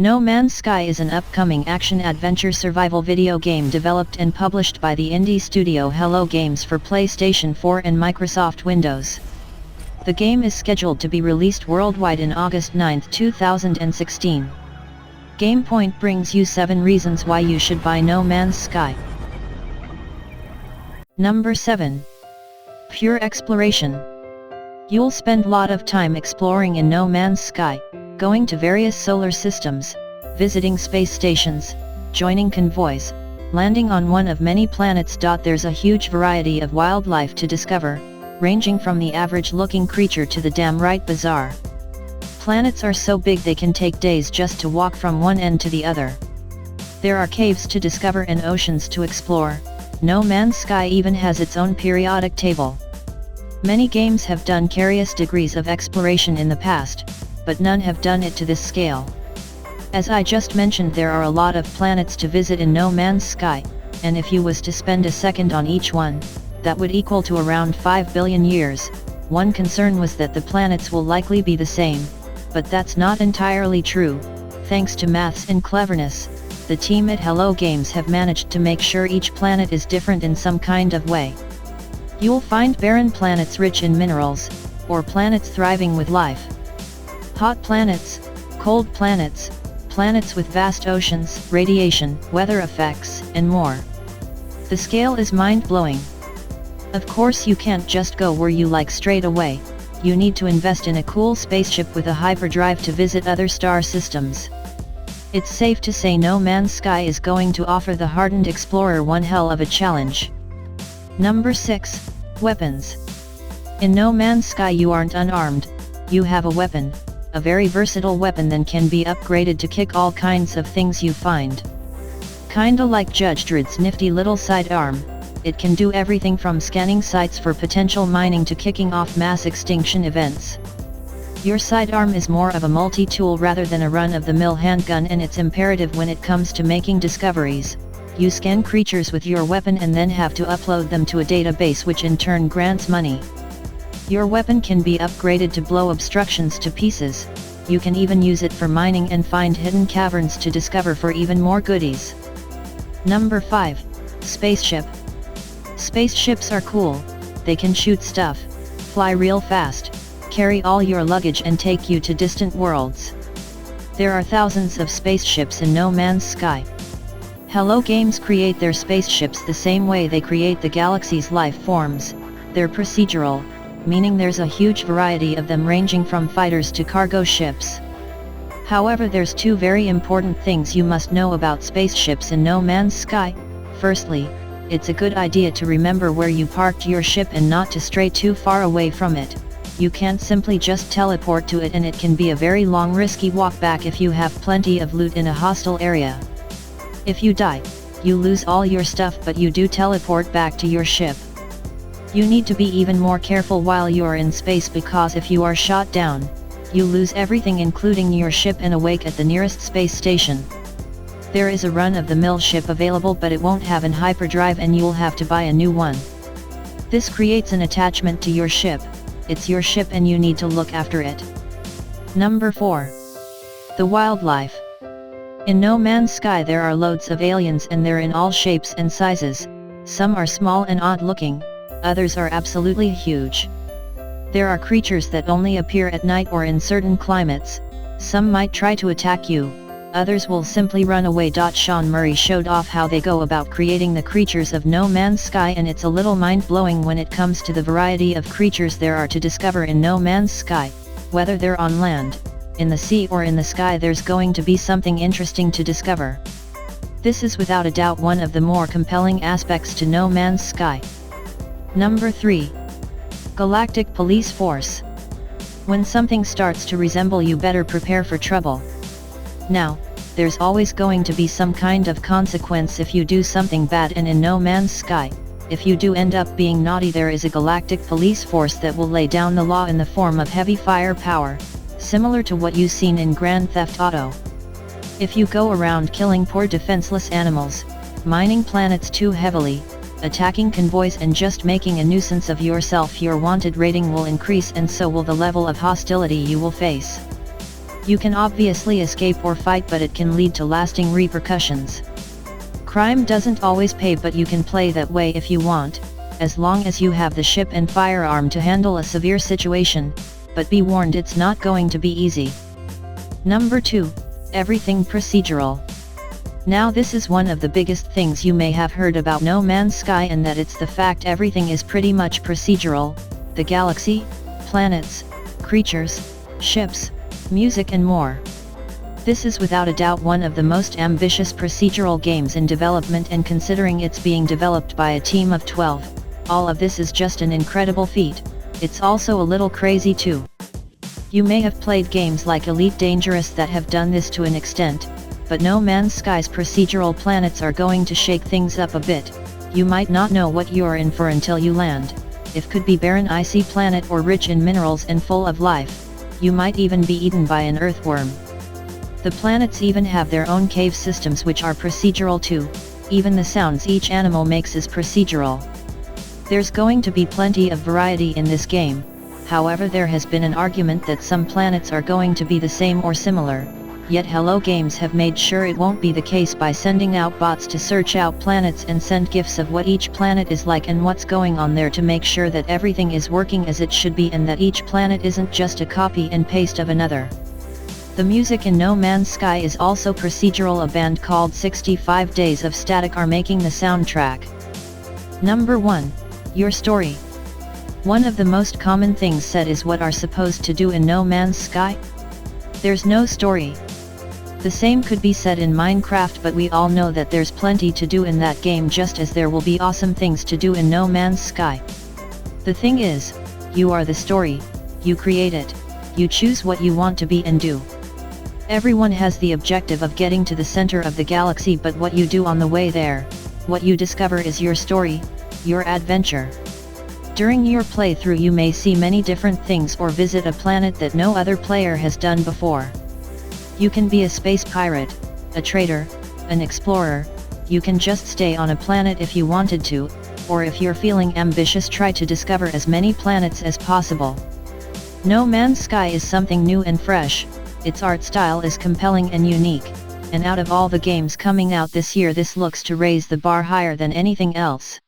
No Man's Sky is an upcoming action-adventure survival video game developed and published by the indie studio Hello Games for PlayStation 4 and Microsoft Windows. The game is scheduled to be released worldwide in August 9, 2016. GamePoiint brings you 7 reasons why you should buy No Man's Sky. Number 7. Pure exploration. You'll spend a lot of time exploring in No Man's Sky, going to various solar systems, visiting space stations, joining convoys, landing on one of many planets. There's a huge variety of wildlife to discover, ranging from the average-looking creature to the damn right bizarre. Planets are so big they can take days just to walk from one end to the other. There are caves to discover and oceans to explore. No Man's Sky even has its own periodic table. Many games have done various degrees of exploration in the past, but none have done it to this scale. As I just mentioned, there are a lot of planets to visit in No Man's Sky, and if you was to spend a second on each one, that would equal to around 5 billion years. One concern was that the planets will likely be the same, but that's not entirely true. Thanks to maths and cleverness, the team at Hello Games have managed to make sure each planet is different in some kind of way. You'll find barren planets rich in minerals, or planets thriving with life. Hot planets, cold planets, planets with vast oceans, radiation, weather effects, and more. The scale is mind-blowing. Of course, you can't just go where you like straight away. You need to invest in a cool spaceship with a hyperdrive to visit other star systems. It's safe to say No Man's Sky is going to offer the hardened explorer one hell of a challenge. Number 6. Weapons. In No Man's Sky you aren't unarmed, you have a weapon, a very versatile weapon that can be upgraded to kick all kinds of things you find. Kinda like Judge Dredd's nifty little sidearm, it can do everything from scanning sites for potential mining to kicking off mass extinction events. Your sidearm is more of a multi-tool rather than a run-of-the-mill handgun, and it's imperative when it comes to making discoveries. You scan creatures with your weapon and then have to upload them to a database, which in turn grants money. Your weapon can be upgraded to blow obstructions to pieces. You can even use it for mining and find hidden caverns to discover for even more goodies. Number 5. Spaceship. Spaceships are cool. They can shoot stuff, fly real fast, carry all your luggage and take you to distant worlds. There are thousands of spaceships in No Man's Sky. Hello Games create their spaceships the same way they create the galaxy's life forms. They're procedural, meaning there's a huge variety of them ranging from fighters to cargo ships. However, there's 2 very important things you must know about spaceships in No Man's Sky. Firstly, it's a good idea to remember where you parked your ship and not to stray too far away from it. You can't simply just teleport to it, and it can be a very long risky walk back if you have plenty of loot in a hostile area. If you die, you lose all your stuff, but you do teleport back to your ship. You need to be even more careful while you're in space, because if you are shot down, you lose everything including your ship and awake at the nearest space station. There is a run-of-the-mill ship available, but it won't have an hyperdrive and you'll have to buy a new one. This creates an attachment to your ship. It's your ship and you need to look after it. Number 4. The wildlife. In No Man's Sky there are loads of aliens, and they're in all shapes and sizes. Some are small and odd-looking, others are absolutely huge. There are creatures that only appear at night or in certain climates. Some might try to attack you, others will simply run away. Sean Murray showed off how they go about creating the creatures of No Man's Sky, and it's a little mind-blowing when it comes to the variety of creatures there are to discover in No Man's Sky. Whether they're on land, in the sea or in the sky, there's going to be something interesting to discover. This is without a doubt one of the more compelling aspects to No Man's Sky. Number 3. Galactic Police Force. When something starts to resemble you, better prepare for trouble. Now, there's always going to be some kind of consequence if you do something bad, and in No Man's Sky, if you do end up being naughty, there is a galactic police force that will lay down the law in the form of heavy firepower, similar to what you've seen in Grand Theft Auto. If you go around killing poor defenseless animals, mining planets too heavily, attacking convoys and just making a nuisance of yourself, your wanted rating will increase, and so will the level of hostility you will face. You can obviously escape or fight, but it can lead to lasting repercussions. Crime doesn't always pay, but you can play that way if you want, as long as you have the ship and firearm to handle a severe situation, but be warned, it's not going to be easy. Number 2, everything procedural. Now this is one of the biggest things you may have heard about No Man's Sky, and that it's the fact everything is pretty much procedural: the galaxy, planets, creatures, ships, music and more. This is without a doubt one of the most ambitious procedural games in development, and considering it's being developed by a team of 12, all of this is just an incredible feat. It's also a little crazy too. You may have played games like Elite Dangerous that have done this to an extent, but No Man's Sky's procedural planets are going to shake things up a bit. You might not know what you're in for until you land. It could be barren icy planet or rich in minerals and full of life. You might even be eaten by an earthworm. The planets even have their own cave systems which are procedural too. Even the sounds each animal makes is procedural. There's going to be plenty of variety in this game. However, there has been an argument that some planets are going to be the same or similar, yet Hello Games have made sure it won't be the case by sending out bots to search out planets and send GIFs of what each planet is like and what's going on there, to make sure that everything is working as it should be and that each planet isn't just a copy and paste of another. The music in No Man's Sky is also procedural. A band called 65 Days of Static are making the soundtrack. Number 1, your story. One of the most common things said is what are supposed to do in No Man's Sky? There's no story. The same could be said in Minecraft, but we all know that there's plenty to do in that game, just as there will be awesome things to do in No Man's Sky. The thing is, you are the story, you create it, you choose what you want to be and do. Everyone has the objective of getting to the center of the galaxy, but what you do on the way there, what you discover, is your story, your adventure. During your playthrough you may see many different things or visit a planet that no other player has done before. You can be a space pirate, a trader, an explorer. You can just stay on a planet if you wanted to, or if you're feeling ambitious, try to discover as many planets as possible. No Man's Sky is something new and fresh. Its art style is compelling and unique, and out of all the games coming out this year, this looks to raise the bar higher than anything else.